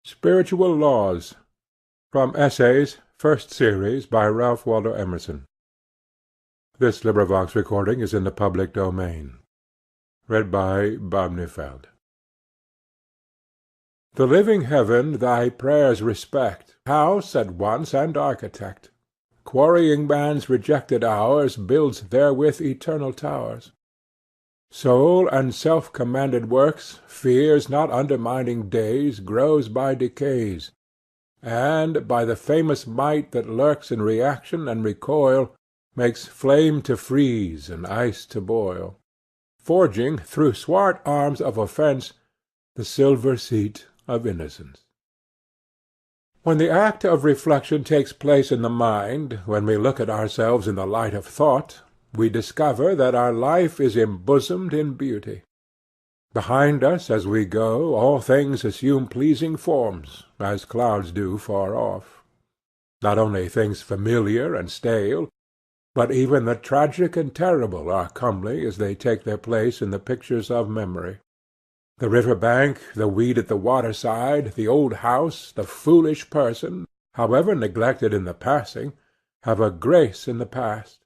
Spiritual Laws. From Essays, First Series, by Ralph Waldo Emerson. This recording is in the public domain. Read by Bob Neufeld. The living heaven thy prayers respect, house at once and architect. Quarrying man's rejected hours, builds therewith eternal towers. Soul and self-commanded works, fears not undermining days, grows by decays, and, by the famous might that lurks in reaction and recoil, makes flame to freeze and ice to boil, forging through swart arms of offence the silver seat of innocence. When the act of reflection takes place in the mind, when we look at ourselves in the light of thought, we discover that our life is embosomed in beauty. Behind us as we go, all things assume pleasing forms, as clouds do far off. Not only things familiar and stale, but even the tragic and terrible are comely as they take their place in the pictures of memory. The river-bank, the weed at the water-side, the old house, the foolish person, however neglected in the passing, have a grace in the past.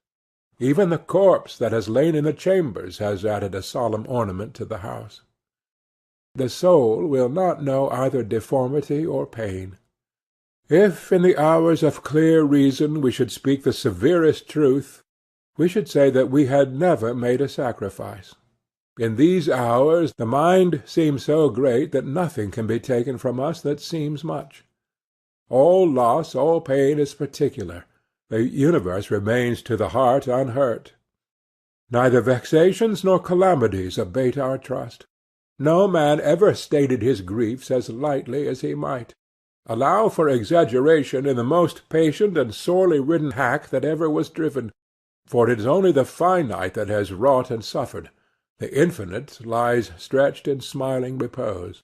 Even the corpse that has lain in the chambers has added a solemn ornament to the house. The soul will not know either deformity or pain. If in the hours of clear reason we should speak the severest truth, we should say that we had never made a sacrifice. In these hours the mind seems so great that nothing can be taken from us that seems much. All loss, all pain is particular. The universe remains to the heart unhurt. Neither vexations nor calamities abate our trust. No man ever stated his griefs as lightly as he might. Allow for exaggeration in the most patient and sorely ridden hack that ever was driven, for it is only the finite that has wrought and suffered. The infinite lies stretched in smiling repose.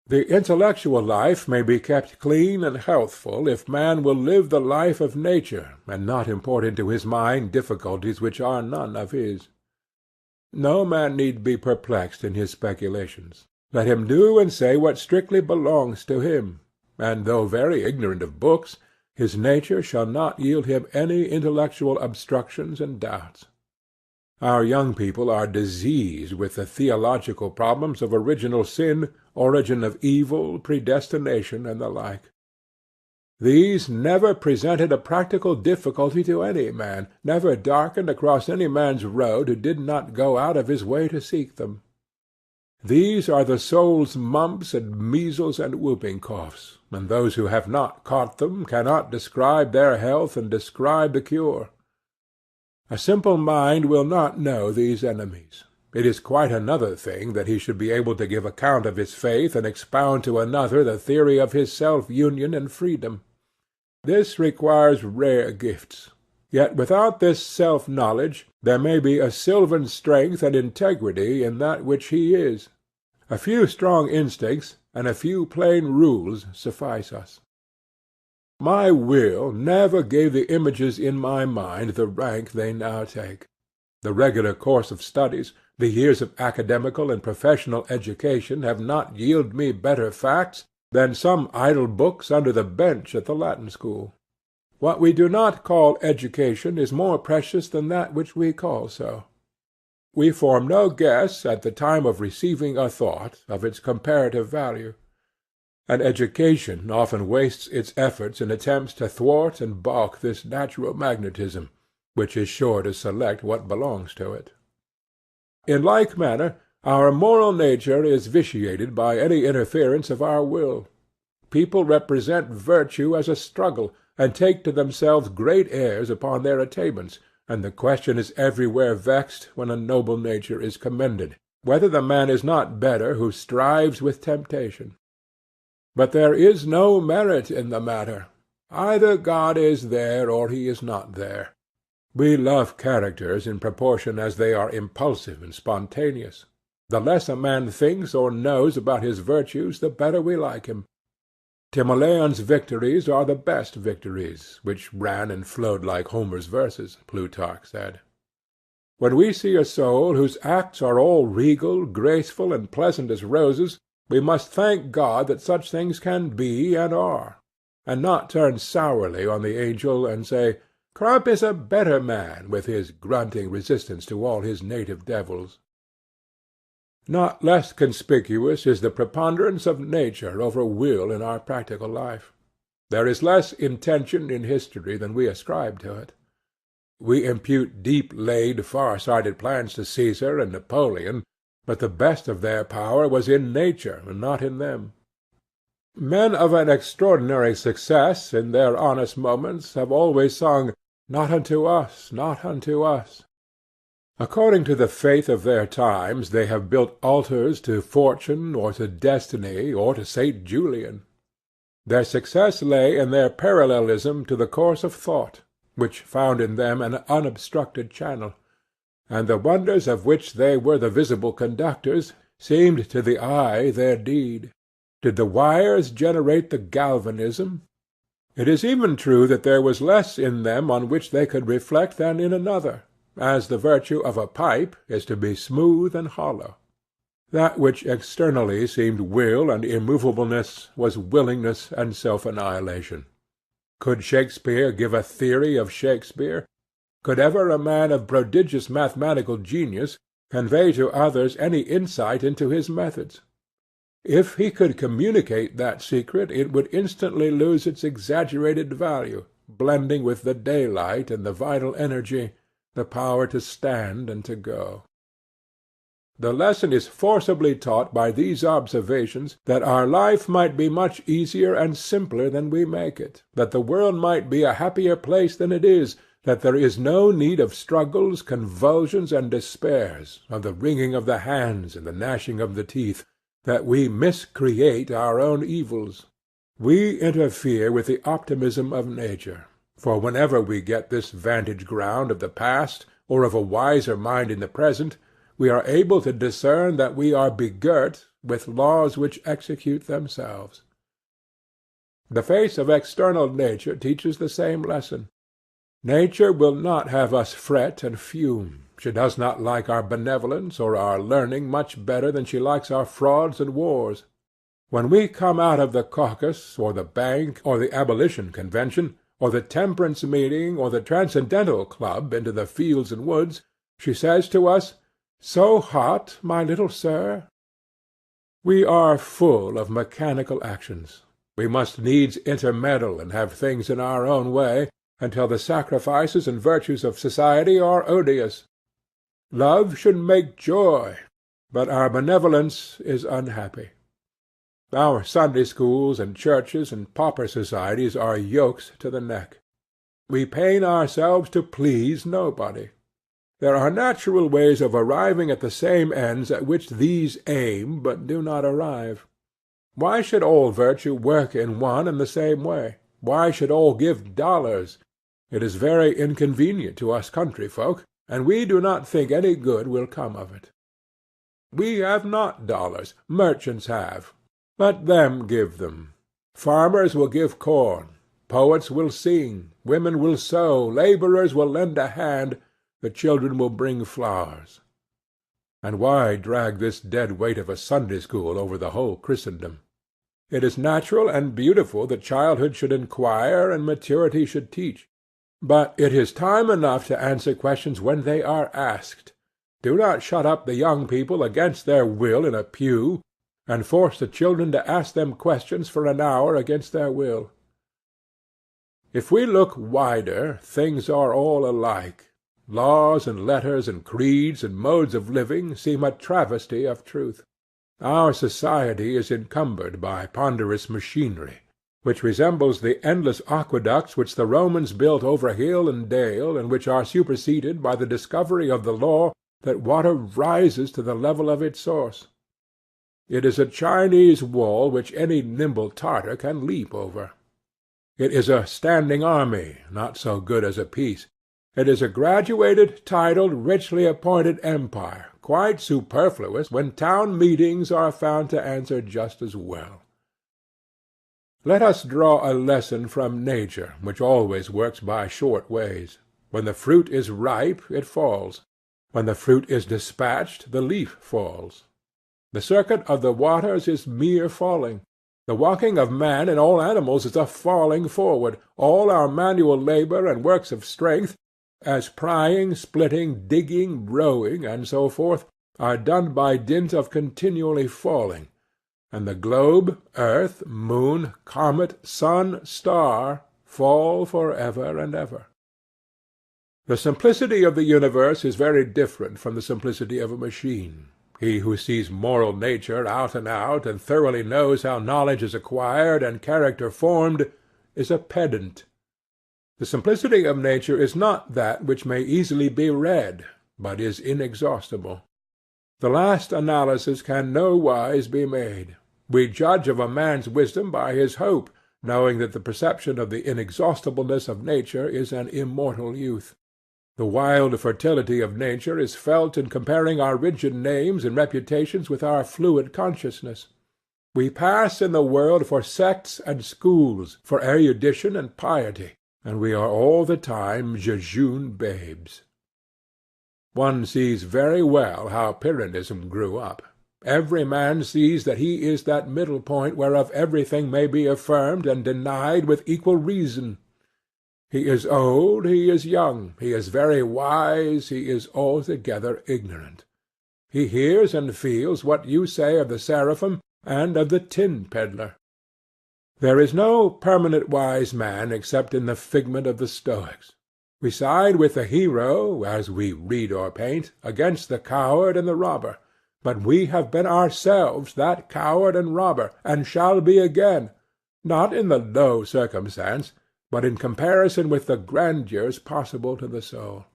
The intellectual life may be kept clean and healthful if man will live the life of nature and not import into his mind difficulties which are none of his. No man need be perplexed in his speculations. Let him do and say what strictly belongs to him, and though very ignorant of books, his nature shall not yield him any intellectual obstructions and doubts. Our young people are diseased with the theological problems of original sin, origin of evil, predestination, and the like. These never presented a practical difficulty to any man, never darkened across any man's road who did not go out of his way to seek them. These are the soul's mumps and measles and whooping coughs, and those who have not caught them cannot describe their health and describe the cure. A simple mind will not know these enemies. It is quite another thing that he should be able to give account of his faith and expound to another the theory of his self-union and freedom. This requires rare gifts. Yet without this self-knowledge there may be a sylvan strength and integrity in that which he is. A few strong instincts and a few plain rules suffice us. My will never gave the images in my mind the rank they now take. The regular course of studies, the years of academical and professional education have not yielded me better facts than some idle books under the bench at the Latin school. What we do not call education is more precious than that which we call so. We form no guess at the time of receiving a thought of its comparative value. And education often wastes its efforts in attempts to thwart and balk this natural magnetism, which is sure to select what belongs to it. In like manner, our moral nature is vitiated by any interference of our will. People represent virtue as a struggle, and take to themselves great airs upon their attainments, and the question is everywhere vexed when a noble nature is commended, whether the man is not better who strives with temptation. But there is no merit in the matter. Either God is there or he is not there. We love characters in proportion as they are impulsive and spontaneous. The less a man thinks or knows about his virtues, the better we like him. Timoleon's victories are the best victories, which ran and flowed like Homer's verses, Plutarch said. When we see a soul whose acts are all regal, graceful, and pleasant as roses, We must thank God that such things can be and are, and not turn sourly on the angel and say, "Crump is a better man with his grunting resistance to all his native devils." Not less conspicuous is the preponderance of nature over will in our practical life. There is less intention in history than we ascribe to it. We impute deep-laid, far-sighted plans to Caesar and Napoleon, but the best of their power was in nature and not in them. Men of an extraordinary success in their honest moments have always sung, "Not unto us, not unto us." According to the faith of their times, they have built altars to Fortune, or to Destiny, or to St. Julian. Their success lay in their parallelism to the course of thought, which found in them an unobstructed channel, and the wonders of which they were the visible conductors seemed to the eye their deed. Did the wires generate the galvanism? It is even true that there was less in them on which they could reflect than in another, as the virtue of a pipe is to be smooth and hollow. That which externally seemed will and immovableness was willingness and self-annihilation. Could Shakespeare give a theory of Shakespeare? Could ever a man of prodigious mathematical genius convey to others any insight into his methods? If he could communicate that secret, it would instantly lose its exaggerated value, blending with the daylight and the vital energy, the power to stand and to go. The lesson is forcibly taught by these observations, that our life might be much easier and simpler than we make it, that the world might be a happier place than it is, that there is no need of struggles, convulsions, and despairs, of the wringing of the hands and the gnashing of the teeth, that we miscreate our own evils. We interfere with the optimism of nature, for whenever we get this vantage-ground of the past, or of a wiser mind in the present, we are able to discern that we are begirt with laws which execute themselves. The face of external nature teaches the same lesson. Nature will not have us fret and fume. She does not like our benevolence or our learning much better than she likes our frauds and wars. When we come out of the caucus, or the bank, or the abolition convention, or the temperance meeting, or the transcendental club into the fields and woods, she says to us, "So hot, my little sir?" We are full of mechanical actions. We must needs intermeddle and have things in our own way, until the sacrifices and virtues of society are odious. Love should make joy, but our benevolence is unhappy. Our Sunday schools and churches and pauper societies are yokes to the neck. We pain ourselves to please nobody. There are natural ways of arriving at the same ends at which these aim, but do not arrive. Why should all virtue work in one and the same way? Why should all give dollars? It is very inconvenient to us country folk, and we do not think any good will come of it. We have not dollars. Merchants have. Let them give them. Farmers will give corn. Poets will sing. Women will sew. Laborers will lend a hand. The children will bring flowers. And why drag this dead weight of a Sunday school over the whole Christendom? It is natural and beautiful that childhood should inquire and maturity should teach. But it is time enough to answer questions when they are asked. Do not shut up the young people against their will in a pew, and force the children to ask them questions for an hour against their will. If we look wider, things are all alike. Laws and letters and creeds and modes of living seem a travesty of truth. Our society is encumbered by ponderous machinery, which resembles the endless aqueducts which the Romans built over hill and dale, and which are superseded by the discovery of the law that water rises to the level of its source. It is a Chinese wall which any nimble Tartar can leap over. It is a standing army, not so good as a peace. It is a graduated, titled, richly appointed empire, quite superfluous when town meetings are found to answer just as well. Let us draw a lesson from nature, which always works by short ways. When the fruit is ripe, it falls. When the fruit is dispatched, the leaf falls. The circuit of the waters is mere falling. The walking of man and all animals is a falling forward. All our manual labour and works of strength, as prying, splitting, digging, rowing, and so forth, are done by dint of continually falling, and the globe, earth, moon, comet, sun, star, fall for ever and ever. The simplicity of the universe is very different from the simplicity of a machine. He who sees moral nature out and out, and thoroughly knows how knowledge is acquired and character formed, is a pedant. The simplicity of nature is not that which may easily be read, but is inexhaustible. The last analysis can nowise be made. We judge of a man's wisdom by his hope, knowing that the perception of the inexhaustibleness of nature is an immortal youth. The wild fertility of nature is felt in comparing our rigid names and reputations with our fluid consciousness. We pass in the world for sects and schools, for erudition and piety, and we are all the time jejune babes. One sees very well how Pyrrhonism grew up. Every man sees that he is that middle point whereof everything may be affirmed and denied with equal reason. He is old, he is young, he is very wise, he is altogether ignorant. He hears and feels what you say of the seraphim and of the tin pedlar. There is no permanent wise man except in the figment of the Stoics. We side with the hero, as we read or paint, against the coward and the robber. But we have been ourselves that coward and robber, and shall be again, not in the low circumstance, but in comparison with the grandeurs possible to the soul.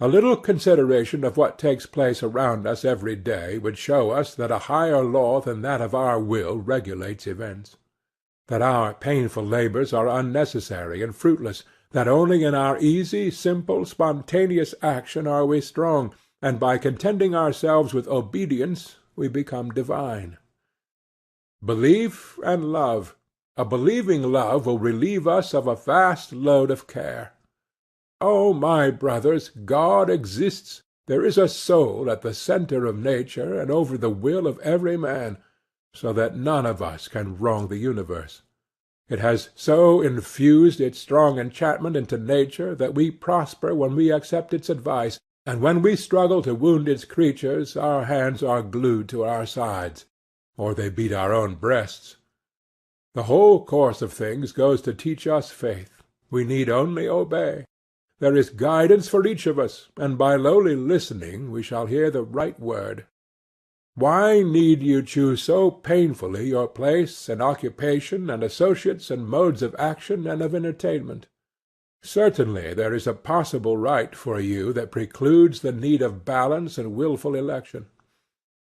A little consideration of what takes place around us every day would show us that a higher law than that of our will regulates events; that our painful labours are unnecessary and fruitless; that only in our easy, simple, spontaneous action are we strong, and by contenting ourselves with obedience we become divine. Belief and love. A believing love will relieve us of a vast load of care. Oh, my brothers, God exists. There is a soul at the centre of nature and over the will of every man, so that none of us can wrong the universe. It has so infused its strong enchantment into nature that we prosper when we accept its advice, and when we struggle to wound its creatures our hands are glued to our sides, or they beat our own breasts. The whole course of things goes to teach us faith. We need only obey. There is guidance for each of us, and by lowly listening we shall hear the right word. Why need you choose so painfully your place and occupation and associates and modes of action and of entertainment? Certainly there is a possible right for you that precludes the need of balance and wilful election.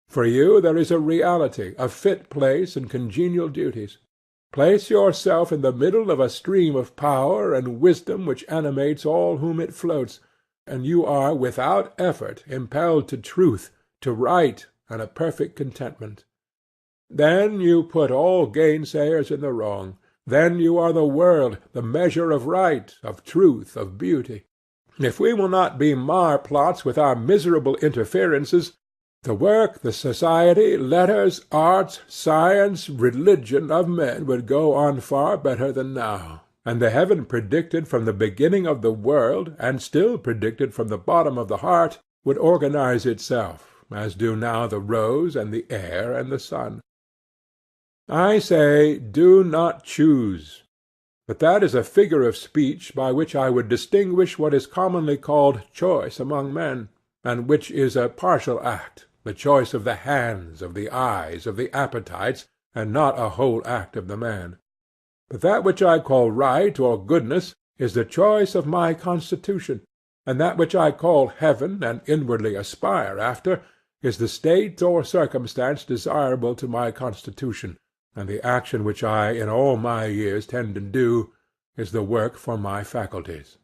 For you there is a reality, a fit place and congenial duties. Place yourself in the middle of a stream of power and wisdom which animates all whom it floats, and you are without effort impelled to truth, to right, and a perfect contentment. Then you put all gainsayers in the wrong. Then you are the world, the measure of right, of truth, of beauty. If we will not be marplots with our miserable interferences, the work, the society, letters, arts, science, religion of men would go on far better than now, and the heaven predicted from the beginning of the world, and still predicted from the bottom of the heart, would organize itself, as do now the rose and the air and the sun. I say, do not choose. But that is a figure of speech by which I would distinguish what is commonly called choice among men, and which is a partial act, the choice of the hands, of the eyes, of the appetites, and not a whole act of the man. But that which I call right or goodness is the choice of my constitution, and that which I call heaven and inwardly aspire after is the state or circumstance desirable to my constitution, and the action which I in all my years tend to do is the work for my faculties.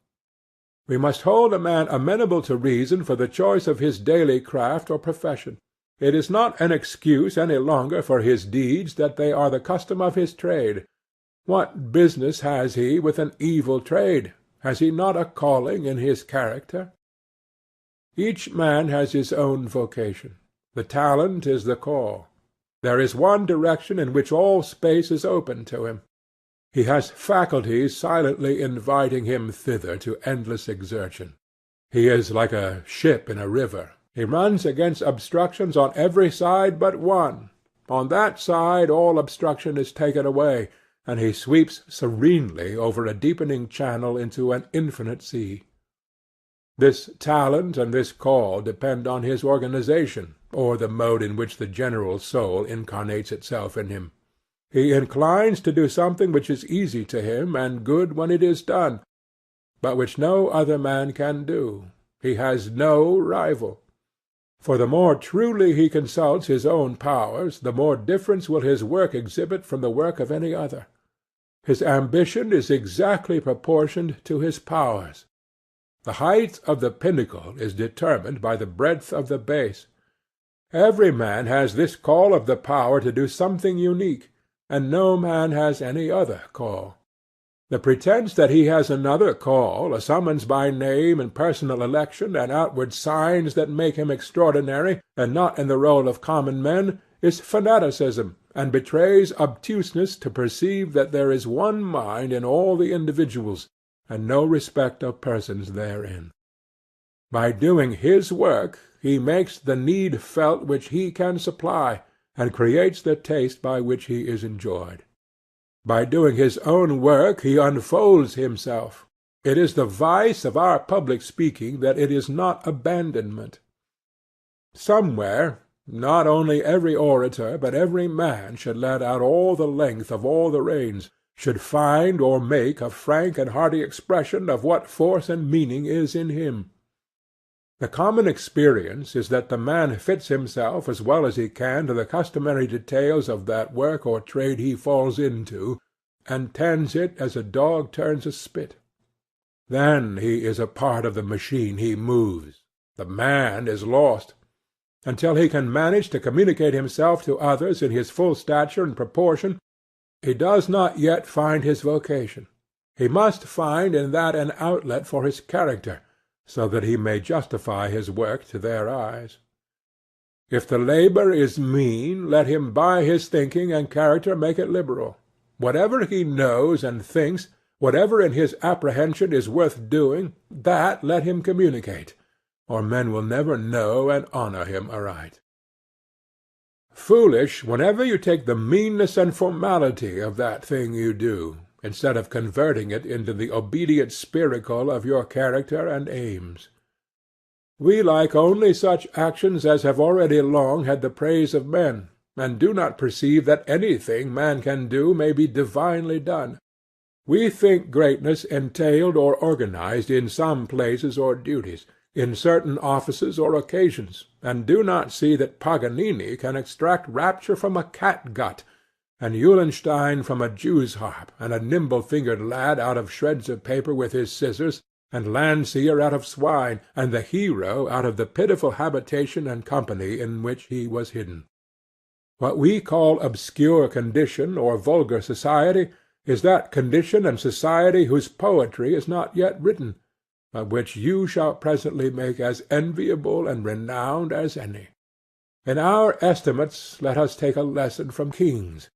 We must hold a man amenable to reason for the choice of his daily craft or profession. It is not an excuse any longer for his deeds that they are the custom of his trade. What business has he with an evil trade? Has he not a calling in his character? Each man has his own vocation. The talent is the call. There is one direction in which all space is open to him. He has faculties silently inviting him thither to endless exertion. He is like a ship in a river. He runs against obstructions on every side but one. On that side all obstruction is taken away, and he sweeps serenely over a deepening channel into an infinite sea. This talent and this call depend on his organization, or the mode in which the general soul incarnates itself in him. He inclines to do something which is easy to him and good when it is done, but which no other man can do. He has no rival. For the more truly he consults his own powers, the more difference will his work exhibit from the work of any other. His ambition is exactly proportioned to his powers. The height of the pinnacle is determined by the breadth of the base. Every man has this call of the power to do something unique, and no man has any other call. The pretence that he has another call, a summons by name and personal election, and outward signs that make him extraordinary, and not in the roll of common men, is fanaticism, and betrays obtuseness to perceive that there is one mind in all the individuals, and no respect of persons therein. By doing his work he makes the need felt which he can supply, and creates the taste by which he is enjoyed. By doing his own work he unfolds himself. It is the vice of our public speaking that it is not abandonment. Somewhere, not only every orator, but every man should let out all the length of all the reins, should find or make a frank and hearty expression of what force and meaning is in him. The common experience is that the man fits himself as well as he can to the customary details of that work or trade he falls into, and tends it as a dog turns a spit. Then he is a part of the machine he moves. The man is lost. Until he can manage to communicate himself to others in his full stature and proportion, he does not yet find his vocation. He must find in that an outlet for his character, so that he may justify his work to their eyes. If the labor is mean, let him by his thinking and character make it liberal. Whatever he knows and thinks, whatever in his apprehension is worth doing, that let him communicate, or men will never know and honor him aright. Foolish whenever you take the meanness and formality of that thing you do, instead of converting it into the obedient spiracle of your character and aims. We like only such actions as have already long had the praise of men, and do not perceive that anything man can do may be divinely done. We think greatness entailed or organized in some places or duties, in certain offices or occasions, and do not see that Paganini can extract rapture from a catgut, and Eulenstein from a jew's harp, and a nimble-fingered lad out of shreds of paper with his scissors, and Landseer out of swine, and the hero out of the pitiful habitation and company in which he was hidden. What we call obscure condition or vulgar society is that condition and society whose poetry is not yet written, but which you shall presently make as enviable and renowned as any. In our estimates let us take a lesson from kings.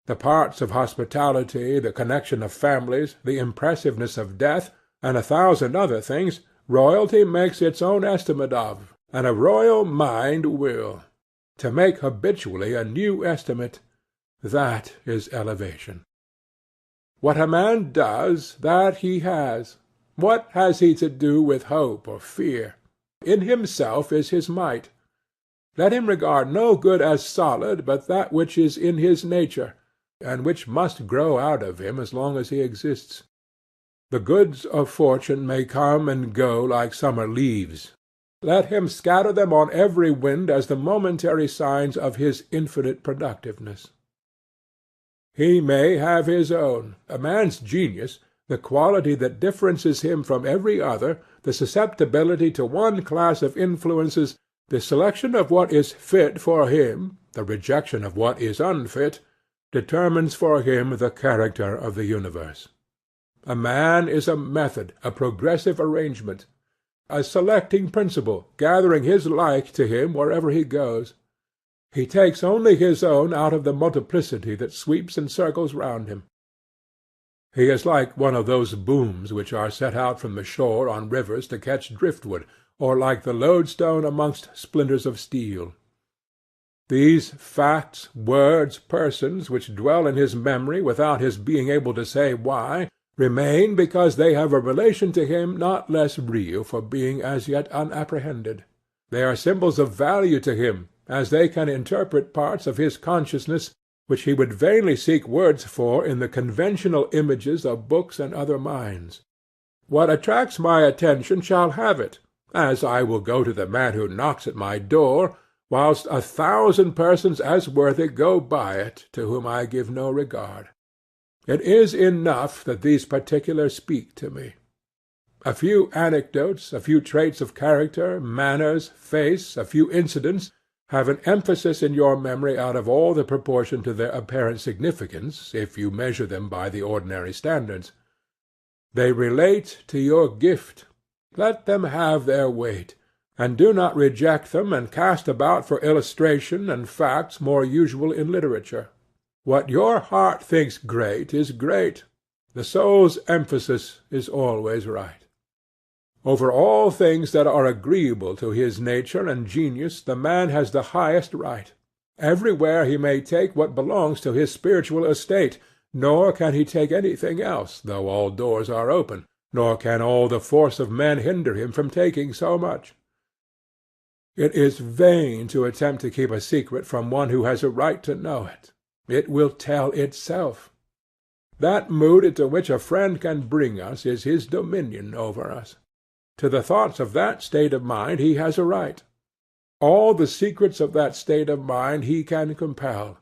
The parts of hospitality, the connection of families, the impressiveness of death, and 1,000 other things, royalty makes its own estimate of, and a royal mind will. To make habitually a new estimate, that is elevation. What a man does, that he has. What has he to do with hope or fear? In himself is his might. Let him regard no good as solid but that which is in his nature, and which must grow out of him as long as he exists. The goods of fortune may come and go like summer leaves. Let him scatter them on every wind as the momentary signs of his infinite productiveness. He may have his own. A man's genius, the quality that differences him from every other, the susceptibility to one class of influences, the selection of what is fit for him, the rejection of what is unfit, determines for him the character of the universe. A man is a method, a progressive arrangement. a selecting principle, gathering his like to him wherever he goes. He takes only his own out of the multiplicity that sweeps and circles round him. He is like one of those booms which are set out from the shore on rivers to catch driftwood, or like the lodestone amongst splinters of steel. These facts, words, persons, which dwell in his memory without his being able to say why, remain because they have a relation to him not less real for being as yet unapprehended. They are symbols of value to him, as they can interpret parts of his consciousness which he would vainly seek words for in the conventional images of books and other minds. What attracts my attention shall have it, as I will go to the man who knocks at my door, whilst 1,000 persons as worthy go by it, to whom I give no regard. It is enough that these particulars speak to me. A few anecdotes, a few traits of character, manners, face, a few incidents, have an emphasis in your memory out of all the proportion to their apparent significance, if you measure them by the ordinary standards. They relate to your gift. Let them have their weight, and do not reject them and cast about for illustration and facts more usual in literature. What your heart thinks great is great. The soul's emphasis is always right. Over all things that are agreeable to his nature and genius the man has the highest right. Everywhere he may take what belongs to his spiritual estate, nor can he take anything else, though all doors are open, nor can all the force of men hinder him from taking so much. It is vain to attempt to keep a secret from one who has a right to know it. It will tell itself. That mood into which a friend can bring us is his dominion over us. To the thoughts of that state of mind he has a right. All the secrets of that state of mind he can compel.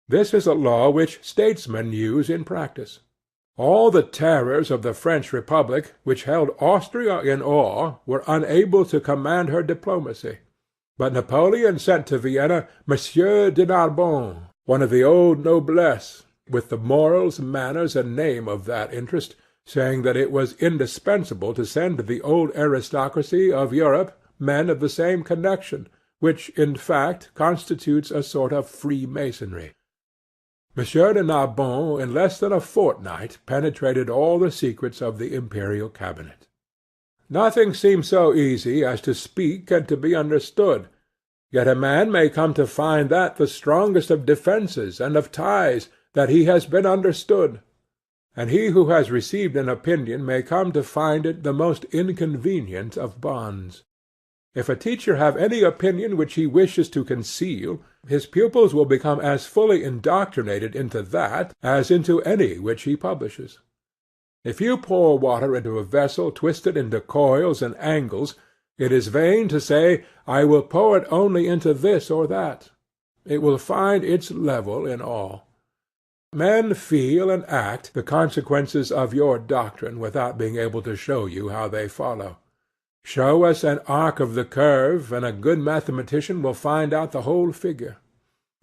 This is a law which statesmen use in practice. All the terrors of the French Republic, which held Austria in awe, were unable to command her diplomacy. But Napoleon sent to Vienna Monsieur de Narbonne, one of the old noblesse, with the morals, manners, and name of that interest, saying that it was indispensable to send to the old aristocracy of Europe men of the same connection, which, in fact, constitutes a sort of Freemasonry. Monsieur de Narbonne in less than a fortnight penetrated all the secrets of the imperial cabinet. Nothing seems so easy as to speak and to be understood, yet a man may come to find that the strongest of defences and of ties, that he has been understood. And he who has received an opinion may come to find it the most inconvenient of bonds. If a teacher have any opinion which he wishes to conceal, his pupils will become as fully indoctrinated into that as into any which he publishes. If you pour water into a vessel twisted into coils and angles, it is vain to say, I will pour it only into this or that. It will find its level in all. Men feel and act the consequences of your doctrine without being able to show you how they follow. Show us an arc of the curve, and a good mathematician will find out the whole figure.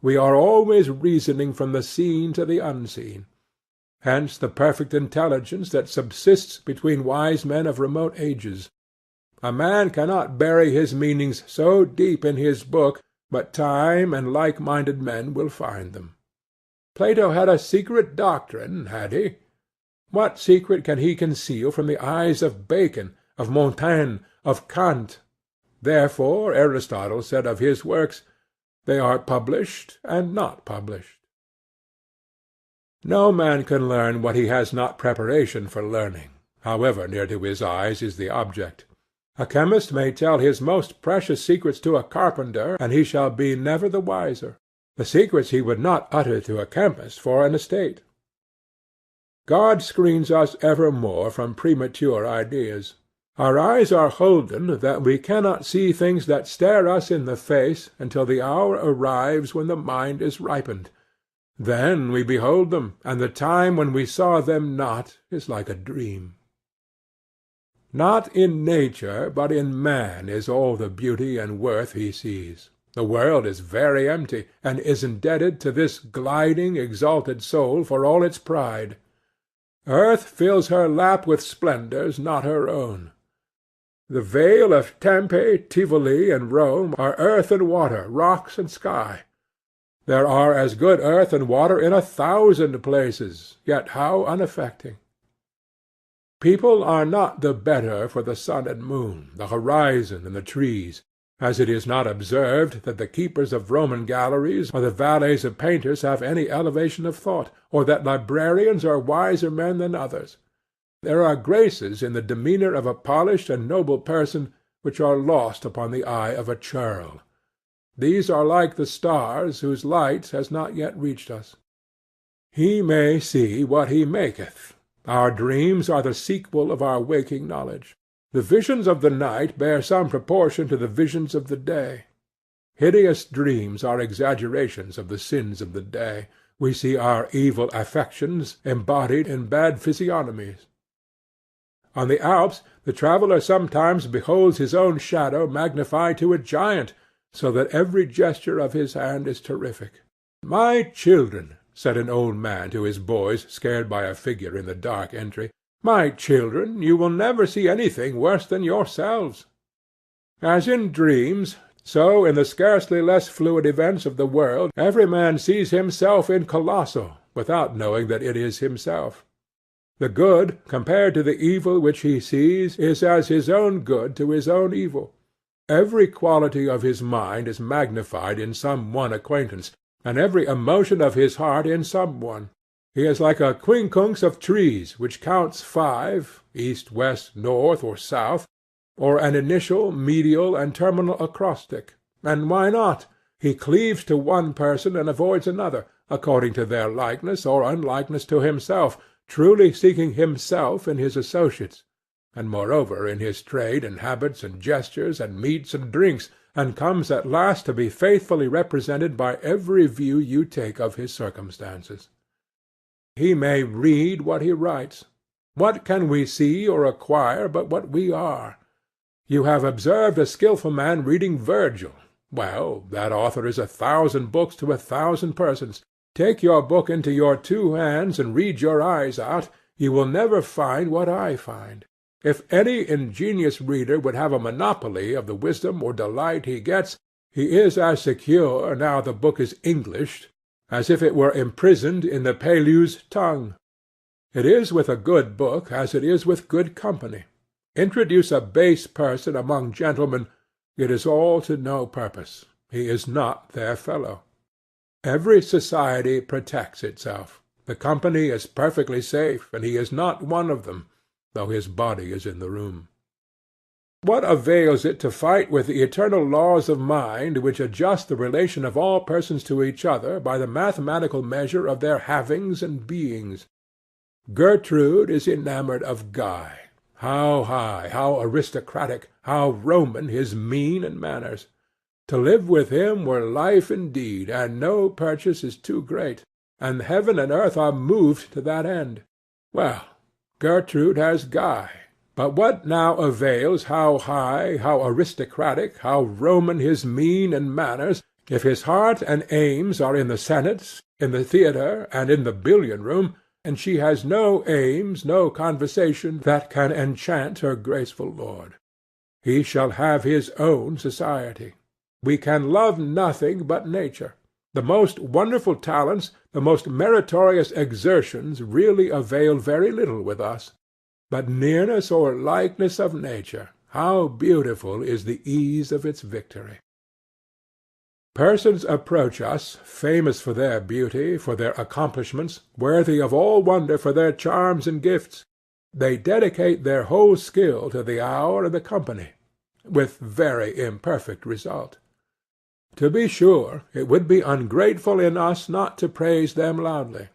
We are always reasoning from the seen to the unseen. Hence the perfect intelligence that subsists between wise men of remote ages. A man cannot bury his meanings so deep in his book, but time and like-minded men will find them. Plato had a secret doctrine, had he? What secret can he conceal from the eyes of Bacon, of Montaigne, of Kant? Therefore Aristotle said of his works, they are published and not published. No man can learn what he has not preparation for learning, however near to his eyes is the object. A chemist may tell his most precious secrets to a carpenter, and he shall be never the wiser. The secrets he would not utter to a chemist for an estate. God screens us evermore from premature ideas. Our eyes are holden that we cannot see things that stare us in the face until the hour arrives when the mind is ripened. Then we behold them, and the time when we saw them not is like a dream. Not in nature, but in man is all the beauty and worth he sees. The world is very empty, and is indebted to this gliding, exalted soul for all its pride. Earth fills her lap with splendours not her own. The vale of Tempe, Tivoli, and Rome are earth and water, rocks and sky. There are as good earth and water in 1,000 places, yet how unaffecting! People are not the better for the sun and moon, the horizon and the trees, as it is not observed that the keepers of Roman galleries or the valets of painters have any elevation of thought, or that librarians are wiser men than others. There are graces in the demeanour of a polished and noble person which are lost upon the eye of a churl. These are like the stars whose light has not yet reached us. He may see what he maketh. Our dreams are the sequel of our waking knowledge. The visions of the night bear some proportion to the visions of the day. Hideous dreams are exaggerations of the sins of the day. We see our evil affections embodied in bad physiognomies. On the Alps the traveller sometimes beholds his own shadow magnified to a giant, so that every gesture of his hand is terrific. "My children," said an old man to his boys scared by a figure in the dark entry, "my children, you will never see anything worse than yourselves." As in dreams, so in the scarcely less fluid events of the world every man sees himself in colosso, without knowing that it is himself. The good, compared to the evil which he sees, is as his own good to his own evil. Every quality of his mind is magnified in some one acquaintance, and every emotion of his heart in some one. He is like a quincunx of trees, which counts 5, east, west, north, or south, or an initial, medial, and terminal acrostic. And why not? He cleaves to one person and avoids another, according to their likeness or unlikeness to himself, truly seeking himself in his associates, and moreover in his trade and habits and gestures and meats and drinks, and comes at last to be faithfully represented by every view you take of his circumstances. He may read what he writes. What can we see or acquire but what we are? You have observed a skilful man reading Virgil. Well, that author is 1,000 books to 1,000 persons. Take your book into your 2 hands and read your eyes out, you will never find what I find. If any ingenious reader would have a monopoly of the wisdom or delight he gets, he is as secure, now the book is Englished, as if it were imprisoned in the Pelleas tongue. It is with a good book as it is with good company. Introduce a base person among gentlemen, it is all to no purpose. He is not their fellow. Every society protects itself. The company is perfectly safe, and he is not one of them, though his body is in the room. What avails it to fight with the eternal laws of mind which adjust the relation of all persons to each other by the mathematical measure of their havings and beings? Gertrude is enamoured of Guy. How high, how aristocratic, how Roman his mien and manners! To live with him were life indeed, and no purchase is too great, and heaven and earth are moved to that end. Well, Gertrude has Guy, but what now avails how high, how aristocratic, how Roman his mien and manners, if his heart and aims are in the senate, in the theatre, and in the billiard-room, and she has no aims, no conversation that can enchant her graceful lord? He shall have his own society. We can love nothing but nature. The most wonderful talents, the most meritorious exertions really avail very little with us. But nearness or likeness of nature, how beautiful is the ease of its victory! Persons approach us, famous for their beauty, for their accomplishments, worthy of all wonder for their charms and gifts. They dedicate their whole skill to the hour and the company, with very imperfect result. To be sure, it would be ungrateful in us not to praise them loudly.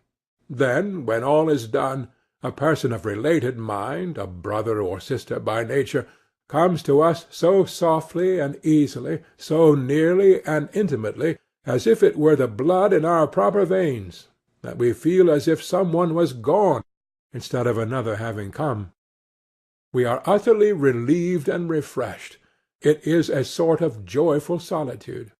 Then, when all is done, a person of related mind, a brother or sister by nature, comes to us so softly and easily, so nearly and intimately, as if it were the blood in our proper veins, that we feel as if some one was gone, instead of another having come. We are utterly relieved and refreshed. It is a sort of joyful solitude.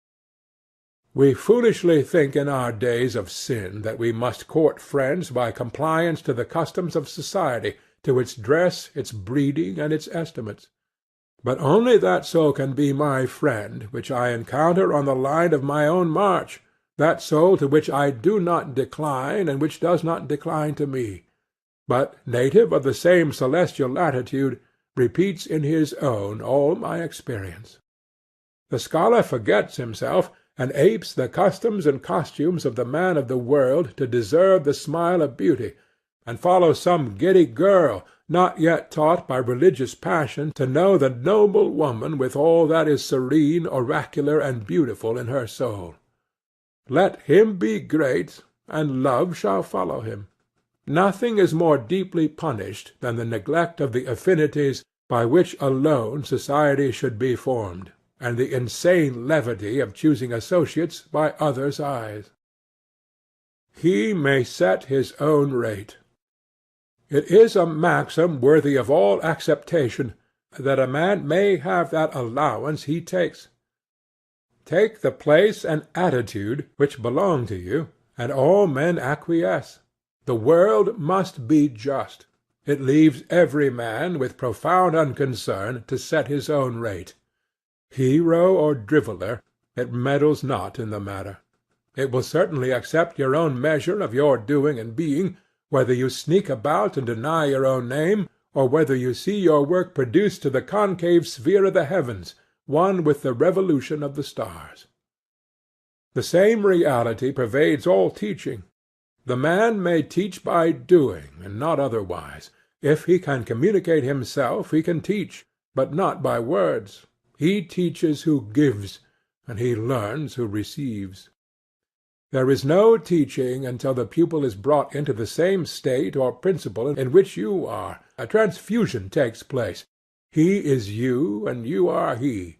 We foolishly think in our days of sin that we must court friends by compliance to the customs of society, to its dress, its breeding, and its estimates. But only that soul can be my friend which I encounter on the line of my own march, that soul to which I do not decline, and which does not decline to me, but, native of the same celestial latitude, repeats in his own all my experience. The scholar forgets himself, and apes the customs and costumes of the man of the world to deserve the smile of beauty, and follows some giddy girl, not yet taught by religious passion to know the noble woman with all that is serene, oracular, and beautiful in her soul. Let him be great, and love shall follow him. Nothing is more deeply punished than the neglect of the affinities by which alone society should be formed, and the insane levity of choosing associates by others' eyes. He may set his own rate. It is a maxim worthy of all acceptation that a man may have that allowance he takes. Take the place and attitude which belong to you, and all men acquiesce. The world must be just. It leaves every man, with profound unconcern, to set his own rate. Hero or driveller, it meddles not in the matter. It will certainly accept your own measure of your doing and being, whether you sneak about and deny your own name, or whether you see your work produced to the concave sphere of the heavens, one with the revolution of the stars. The same reality pervades all teaching. The man may teach by doing, and not otherwise. If he can communicate himself, he can teach, but not by words. He teaches who gives, and he learns who receives. There is no teaching until the pupil is brought into the same state or principle in which you are. A transfusion takes place. He is you, and you are he.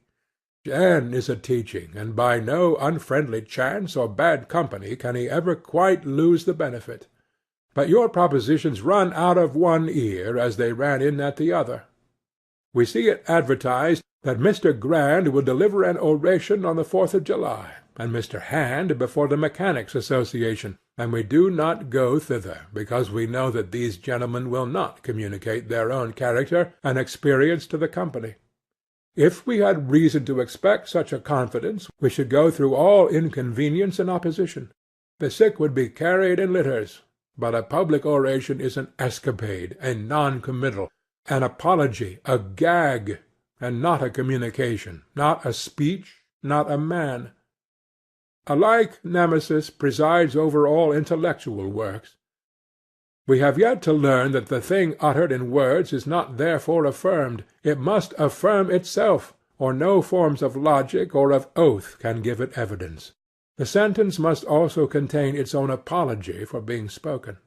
Then is a teaching, and by no unfriendly chance or bad company can he ever quite lose the benefit. But your propositions run out of one ear as they ran in at the other. We see it advertised that Mr. Grand will deliver an oration on the 4th of July, and Mr. Hand before the Mechanics' Association, and we do not go thither, because we know that these gentlemen will not communicate their own character and experience to the company. If we had reason to expect such a confidence, we should go through all inconvenience and opposition. The sick would be carried in litters, but a public oration is an escapade, a non-committal, an apology, a gag, and not a communication, not a speech, not a man. A like Nemesis presides over all intellectual works. We have yet to learn that the thing uttered in words is not therefore affirmed. It must affirm itself, or no forms of logic or of oath can give it evidence. The sentence must also contain its own apology for being spoken.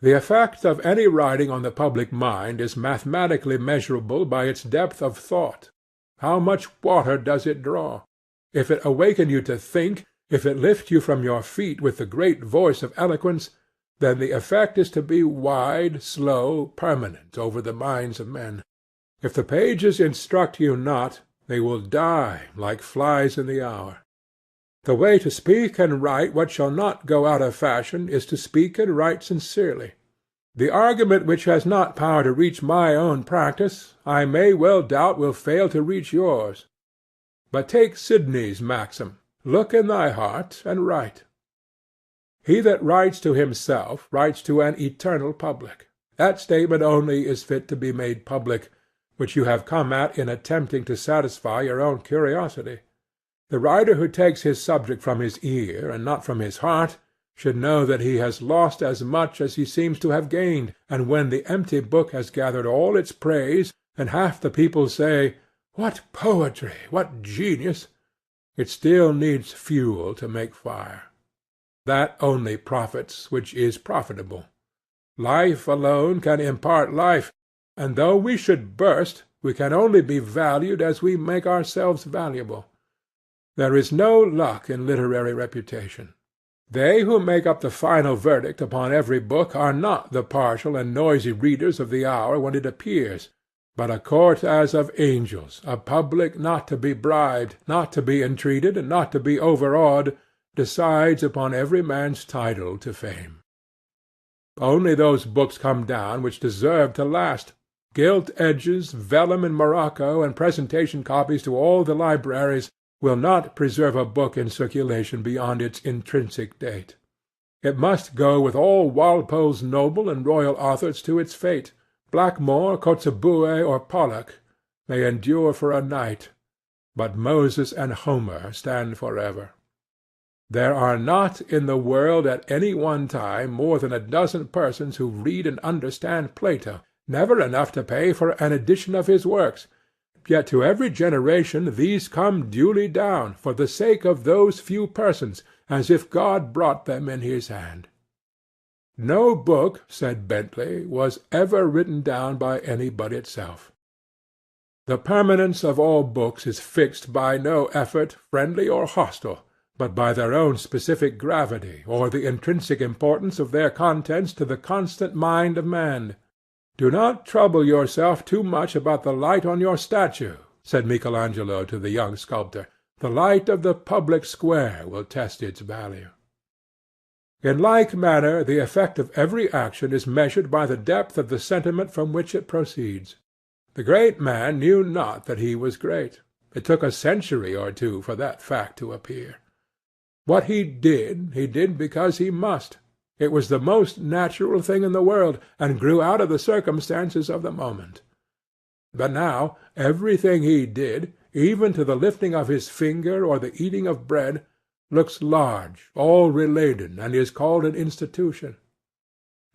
The effect of any writing on the public mind is mathematically measurable by its depth of thought. How much water does it draw? If it awaken you to think, if it lift you from your feet with the great voice of eloquence, then the effect is to be wide, slow, permanent over the minds of men. If the pages instruct you not, they will die like flies in the hour. The way to speak and write what shall not go out of fashion is to speak and write sincerely. The argument which has not power to reach my own practice, I may well doubt will fail to reach yours. But take Sidney's maxim, look in thy heart and write. He that writes to himself writes to an eternal public. That statement only is fit to be made public, which you have come at in attempting to satisfy your own curiosity. The writer who takes his subject from his ear, and not from his heart, should know that he has lost as much as he seems to have gained, and when the empty book has gathered all its praise, and half the people say, "What poetry! What genius!" it still needs fuel to make fire. That only profits which is profitable. Life alone can impart life, and though we should burst, we can only be valued as we make ourselves valuable. There is no luck in literary reputation. They who make up the final verdict upon every book are not the partial and noisy readers of the hour when it appears, but a court as of angels, a public not to be bribed, not to be entreated, and not to be overawed, decides upon every man's title to fame. Only those books come down which deserve to last, Gilt edges, vellum in morocco, and presentation copies to all the libraries will not preserve a book in circulation beyond its intrinsic date. It must go with all Walpole's noble and royal authors to its fate. Blackmore, Kotzebue, or Pollock may endure for a night, but Moses and Homer stand forever. There are not in the world at any one time more than a dozen persons who read and understand Plato, never enough to pay for an edition of his works, yet to every generation these come duly down, for the sake of those few persons, as if God brought them in his hand. No book, said Bentley, was ever written down by any but itself. The permanence of all books is fixed by no effort, friendly or hostile, but by their own specific gravity, or the intrinsic importance of their contents to the constant mind of man. Do not trouble yourself too much about the light on your statue, said Michelangelo to the young sculptor. The light of the public square will test its value. In like manner the effect of every action is measured by the depth of the sentiment from which it proceeds. The great man knew not that he was great. It took a century or two for that fact to appear. What he did because he must. It was the most natural thing in the world, and grew out of the circumstances of the moment. But now everything he did, even to the lifting of his finger or the eating of bread, looks large, all related, and is called an institution.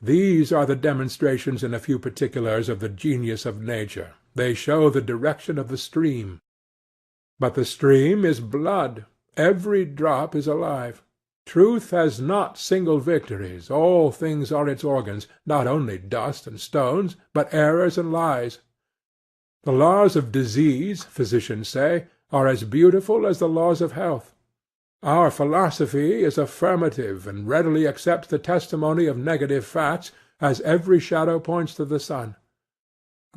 These are the demonstrations in a few particulars of the genius of nature. They show the direction of the stream. But the stream is blood. Every drop is alive. Truth has not single victories. All things are its organs, not only dust and stones, but errors and lies. The laws of disease, physicians say, are as beautiful as the laws of health. Our philosophy is affirmative, and readily accepts the testimony of negative facts, as every shadow points to the sun.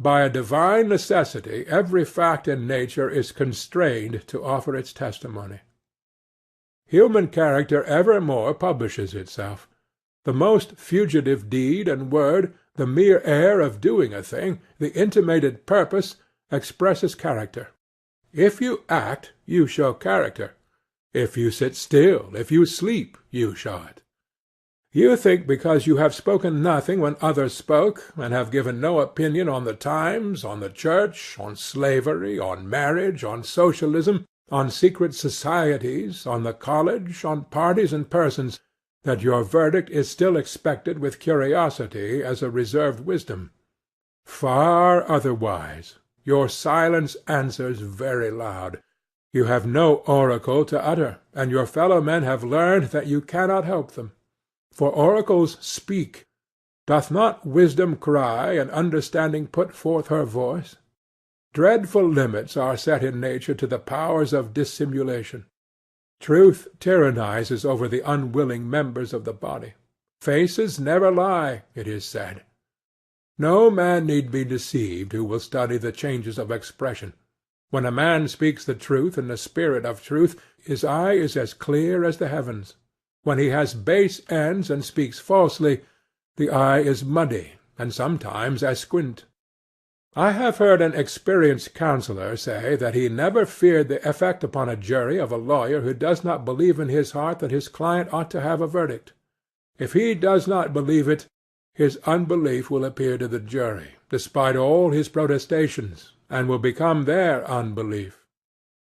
By a divine necessity every fact in nature is constrained to offer its testimony. Human character evermore publishes itself. The most fugitive deed and word, the mere air of doing a thing, the intimated purpose, expresses character. If you act, you show character. If you sit still, if you sleep, you show it. You think because you have spoken nothing when others spoke, and have given no opinion on the times, on the church, on slavery, on marriage, on socialism, on secret societies, on the college, on parties and persons, that your verdict is still expected with curiosity as a reserved wisdom. Far otherwise. Your silence answers very loud. You have no oracle to utter, and your fellow-men have learned that you cannot help them. For oracles speak. Doth not wisdom cry, and understanding put forth her voice? Dreadful limits are set in nature to the powers of dissimulation. Truth tyrannizes over the unwilling members of the body. Faces never lie, it is said. No man need be deceived who will study the changes of expression. When a man speaks the truth in the spirit of truth, his eye is as clear as the heavens. When he has base ends and speaks falsely, the eye is muddy, and sometimes asquint. I have heard an experienced counsellor say that he never feared the effect upon a jury of a lawyer who does not believe in his heart that his client ought to have a verdict. If he does not believe it, his unbelief will appear to the jury, despite all his protestations, and will become their unbelief.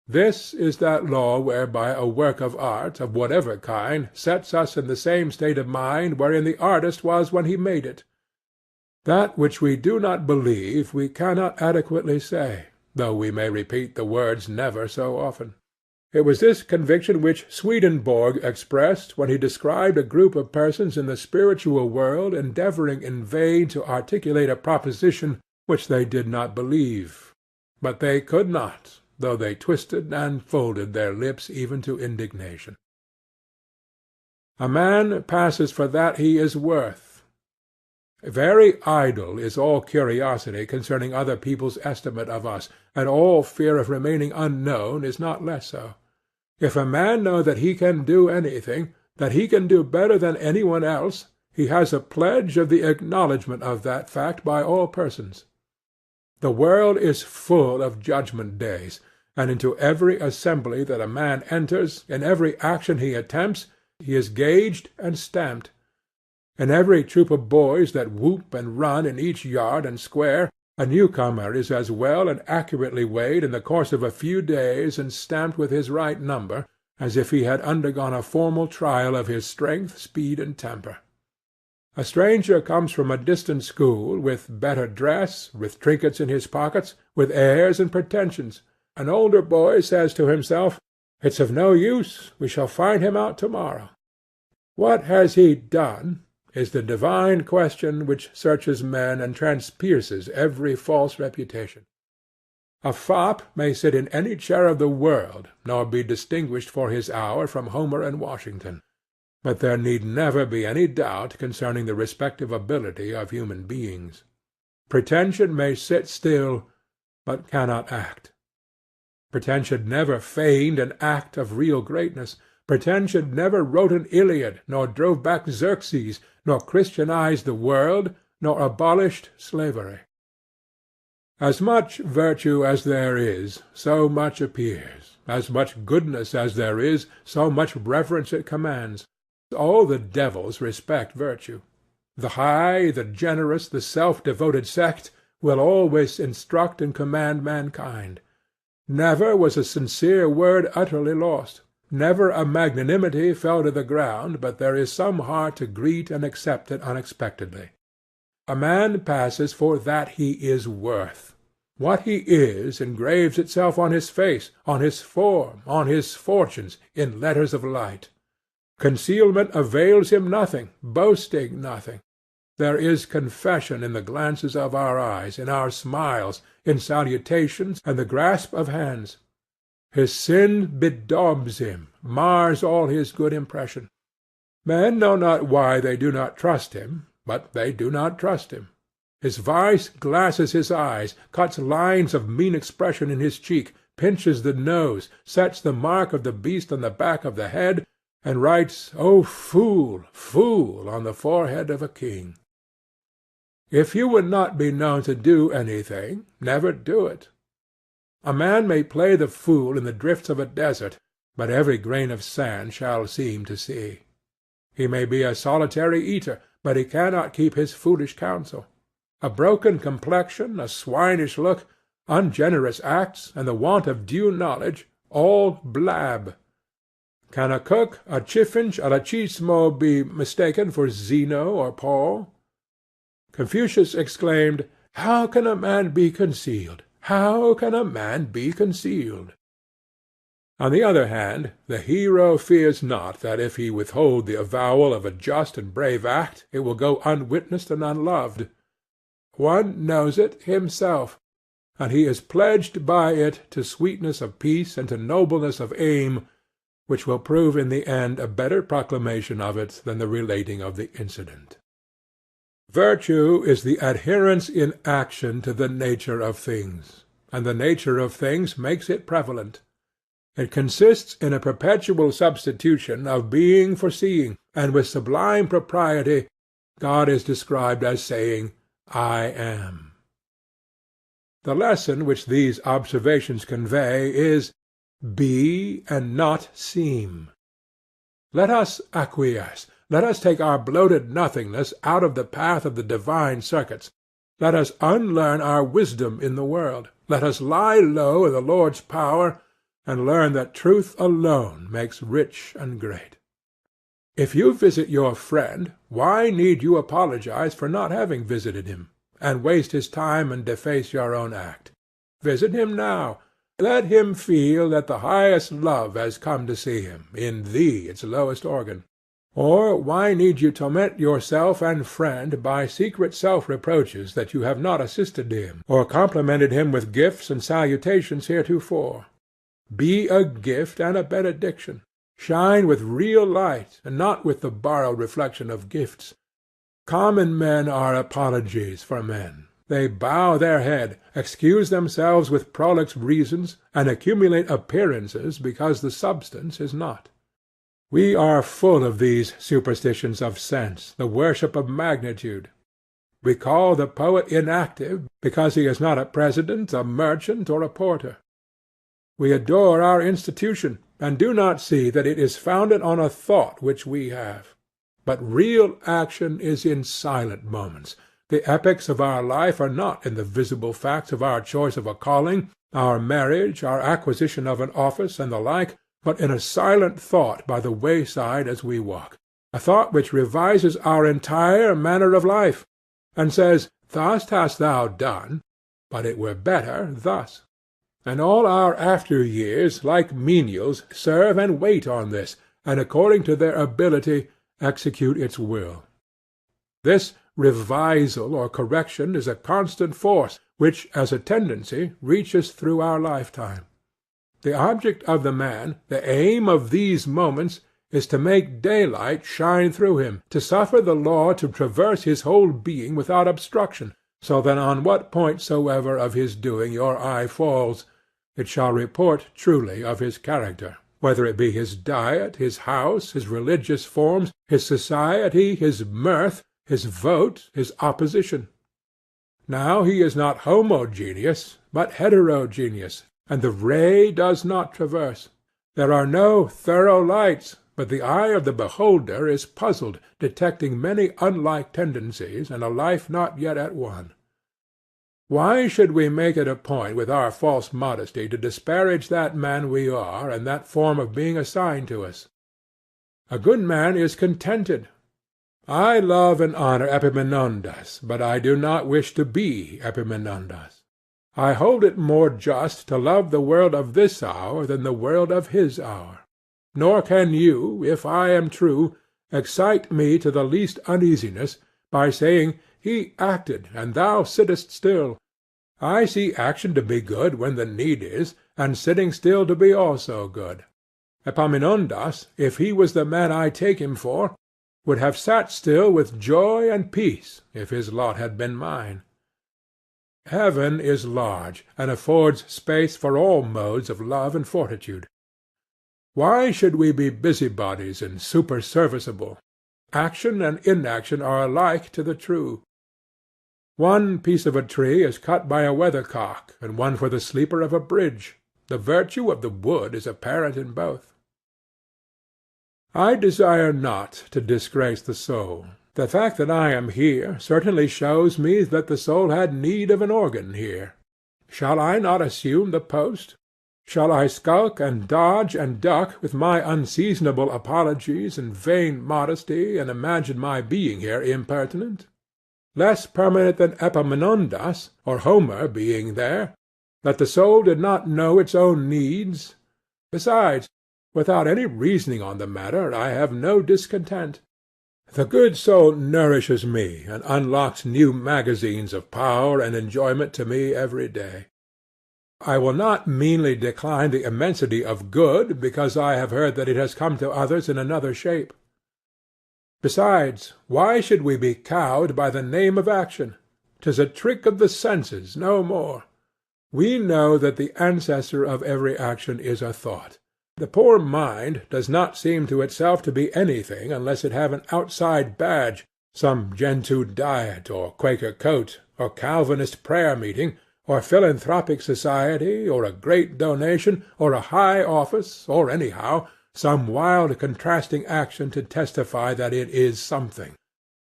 This is that law whereby a work of art, of whatever kind, sets us in the same state of mind wherein the artist was when he made it. That which we do not believe we cannot adequately say, though we may repeat the words never so often. It was this conviction which Swedenborg expressed when he described a group of persons in the spiritual world endeavoring in vain to articulate a proposition which they did not believe. But they could not, though they twisted and folded their lips even to indignation. A man passes for that he is worth. Very idle is all curiosity concerning other people's estimate of us, and all fear of remaining unknown is not less so. If a man know that he can do anything, that he can do better than any one else, he has a pledge of the acknowledgment of that fact by all persons. The world is full of judgment days, and into every assembly that a man enters, in every action he attempts, he is gauged and stamped. In every troop of boys that whoop and run in each yard and square, a newcomer is as well and accurately weighed in the course of a few days and stamped with his right number, as if he had undergone a formal trial of his strength, speed, and temper. A stranger comes from a distant school, with better dress, with trinkets in his pockets, with airs and pretensions. An older boy says to himself, "It's of no use, we shall find him out to-morrow." What has he done is the divine question which searches men and transpierces every false reputation. A fop may sit in any chair of the world, nor be distinguished for his hour from Homer and Washington. But there need never be any doubt concerning the respective ability of human beings. Pretension may sit still, but cannot act. Pretension never feigned an act of real greatness. Pretension never wrote an Iliad, nor drove back Xerxes, nor Christianized the world, nor abolished slavery. As much virtue as there is, so much appears; as much goodness as there is, so much reverence it commands. All the devils respect virtue. The high, the generous, the self-devoted sect will always instruct and command mankind. Never was a sincere word utterly lost. Never a magnanimity fell to the ground, but there is some heart to greet and accept it unexpectedly. A man passes for that he is worth. What he is engraves itself on his face, on his form, on his fortunes, in letters of light. Concealment avails him nothing, boasting nothing. There is confession in the glances of our eyes, in our smiles, in salutations, and the grasp of hands. His sin bedaubs him, mars all his good impression. Men know not why they do not trust him, but they do not trust him. His vice glasses his eyes, cuts lines of mean expression in his cheek, pinches the nose, sets the mark of the beast on the back of the head, and writes, "O fool, fool," on the forehead of a king. If you would not be known to do anything, never do it. A man may play the fool in the drifts of a desert, but every grain of sand shall seem to see. He may be a solitary eater, but he cannot keep his foolish counsel. A broken complexion, a swinish look, ungenerous acts, and the want of due knowledge, all blab. Can a cook, a chiffinch, a lachismo be mistaken for Zeno or Paul? Confucius exclaimed, "How can a man be concealed? How can a man be concealed?" On the other hand, the hero fears not that if he withhold the avowal of a just and brave act, it will go unwitnessed and unloved. One knows it himself, and he is pledged by it to sweetness of peace and to nobleness of aim, which will prove in the end a better proclamation of it than the relating of the incident. Virtue is the adherence in action to the nature of things, and the nature of things makes it prevalent. It consists in a perpetual substitution of being for seeing, and with sublime propriety God is described as saying, "I am." The lesson which these observations convey is, be and not seem. Let us acquiesce. Let us take our bloated nothingness out of the path of the divine circuits. Let us unlearn our wisdom in the world. Let us lie low in the Lord's power, and learn that truth alone makes rich and great. If you visit your friend, why need you apologize for not having visited him, and waste his time and deface your own act? Visit him now. Let him feel that the highest love has come to see him, in thee its lowest organ. Or why need you torment yourself and friend by secret self-reproaches that you have not assisted him, or complimented him with gifts and salutations heretofore? Be a gift and a benediction. Shine with real light, and not with the borrowed reflection of gifts. Common men are apologies for men. They bow their head, excuse themselves with prolix reasons, and accumulate appearances because the substance is not. We are full of these superstitions of sense, the worship of magnitude. We call the poet inactive because he is not a president, a merchant, or a porter. We adore our institution, and do not see that it is founded on a thought which we have. But real action is in silent moments. The epochs of our life are not in the visible facts of our choice of a calling, our marriage, our acquisition of an office, and the like, but in a silent thought by the wayside as we walk, a thought which revises our entire manner of life, and says, Thus hast thou done, but it were better thus. And all our after years, like menials, serve and wait on this, and according to their ability execute its will. This revisal or correction is a constant force, which, as a tendency, reaches through our lifetime. The object of the man, the aim of these moments, is to make daylight shine through him, to suffer the law to traverse his whole being without obstruction, so that on what point soever of his doing your eye falls, it shall report truly of his character, whether it be his diet, his house, his religious forms, his society, his mirth, his vote, his opposition. Now he is not homogeneous, but heterogeneous, and the ray does not traverse. There are no thorough lights, but the eye of the beholder is puzzled, detecting many unlike tendencies, and a life not yet at one. Why should we make it a point with our false modesty to disparage that man we are, and that form of being assigned to us? A good man is contented. I love and honor Epaminondas, but I do not wish to be Epaminondas. I hold it more just to love the world of this hour than the world of his hour. Nor can you, if I am true, excite me to the least uneasiness by saying, He acted, and thou sittest still. I see action to be good when the need is, and sitting still to be also good. Epaminondas, if he was the man I take him for, would have sat still with joy and peace if his lot had been mine. Heaven is large, and affords space for all modes of love and fortitude. Why should we be busybodies and superserviceable? Action and inaction are alike to the true. One piece of a tree is cut by a weathercock, and one for the sleeper of a bridge. The virtue of the wood is apparent in both. I desire not to disgrace the soul. The fact that I am here certainly shows me that the soul had need of an organ here. Shall I not assume the post? Shall I skulk and dodge and duck with my unseasonable apologies and vain modesty, and imagine my being here impertinent? Less permanent than Epaminondas or Homer being there, that the soul did not know its own needs. Besides, without any reasoning on the matter, I have no discontent. The good soul nourishes me, and unlocks new magazines of power and enjoyment to me every day. I will not meanly decline the immensity of good because I have heard that it has come to others in another shape. Besides, why should we be cowed by the name of action? 'Tis a trick of the senses, no more. We know that the ancestor of every action is a thought. The poor mind does not seem to itself to be anything unless it have an outside badge, some Gentoo diet, or Quaker coat, or Calvinist prayer-meeting, or philanthropic society, or a great donation, or a high office, or anyhow some wild contrasting action to testify that it is something.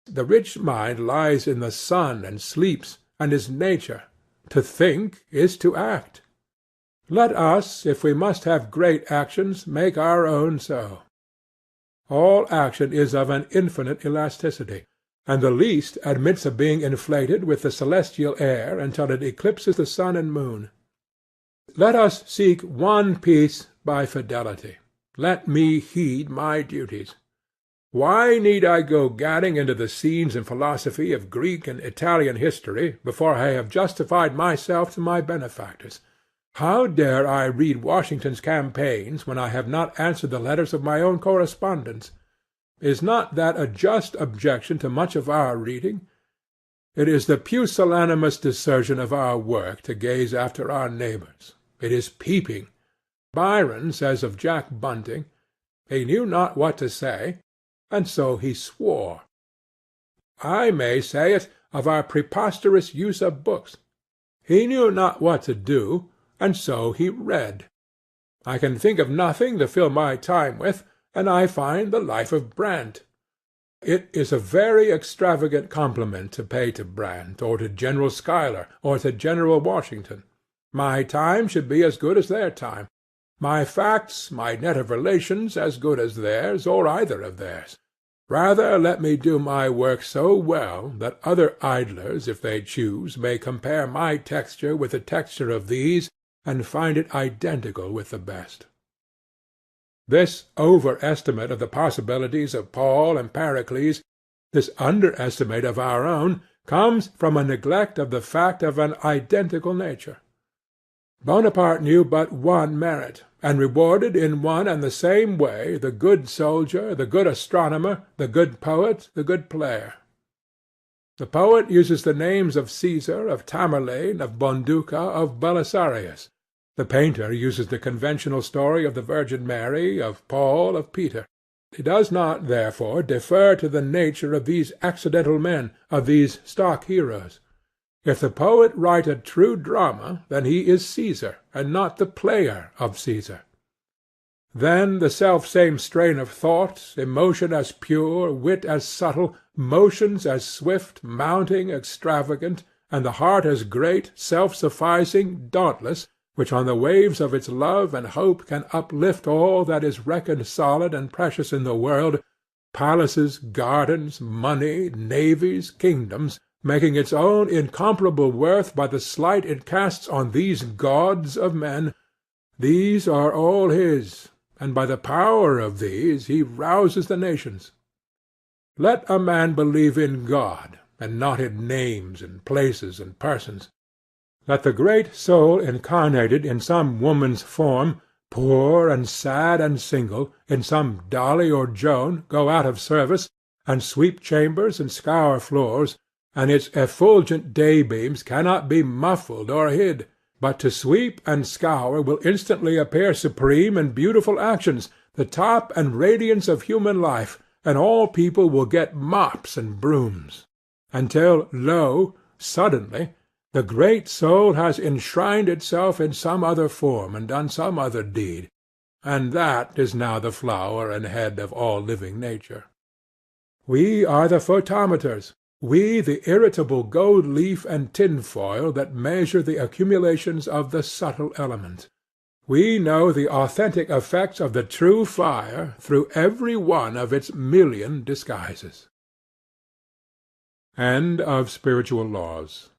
The rich mind lies in the sun and sleeps, and is nature. To think is to act. Let us, if we must have great actions, make our own so. All action is of an infinite elasticity, and the least admits of being inflated with the celestial air until it eclipses the sun and moon. Let us seek one peace by fidelity. Let me heed my duties. Why need I go gadding into the scenes and philosophy of Greek and Italian history before I have justified myself to my benefactors? How dare I read Washington's campaigns when I have not answered the letters of my own correspondents? Is not that a just objection to much of our reading? It is the pusillanimous desertion of our work to gaze after our neighbors. It is peeping. Byron says of Jack Bunting, he knew not what to say, and so he swore. I may say it, of our preposterous use of books. He knew not what to do, and so he read. I can think of nothing to fill my time with, and I find the Life of Brant. It is a very extravagant compliment to pay to Brant, or to General Schuyler, or to General Washington. My time should be as good as their time. My facts, my net of relations, as good as theirs, or either of theirs. Rather let me do my work so well that other idlers, if they choose, may compare my texture with the texture of these, and find it identical with the best. This overestimate of the possibilities of Paul and Pericles, this underestimate of our own, comes from a neglect of the fact of an identical nature. Bonaparte knew but one merit, and rewarded in one and the same way the good soldier, the good astronomer, the good poet, the good player. The poet uses the names of Caesar, of Tamerlane, of Bonduca, of Belisarius. The painter uses the conventional story of the Virgin Mary, of Paul, of Peter. He does not, therefore, defer to the nature of these accidental men, of these stock heroes. If the poet write a true drama, then he is Caesar, and not the player of Caesar. Then the selfsame strain of thought, emotion as pure, wit as subtle, motions as swift, mounting, extravagant, and the heart as great, self-sufficing, dauntless, which on the waves of its love and hope can uplift all that is reckoned solid and precious in the world, palaces, gardens, money, navies, kingdoms, making its own incomparable worth by the slight it casts on these gods of men, these are all his, and by the power of these he rouses the nations. Let a man believe in God, and not in names and places and persons. Let the great soul incarnated in some woman's form, poor and sad and single, in some Dolly or Joan, go out of service, and sweep chambers and scour floors, and its effulgent daybeams cannot be muffled or hid, but to sweep and scour will instantly appear supreme and beautiful actions, the top and radiance of human life, and all people will get mops and brooms, until, lo, suddenly, the great soul has enshrined itself in some other form and done some other deed, and that is now the flower and head of all living nature. We are the photometers, we the irritable gold leaf and tinfoil that measure the accumulations of the subtle element. We know the authentic effects of the true fire through every one of its million disguises. End of Spiritual Laws.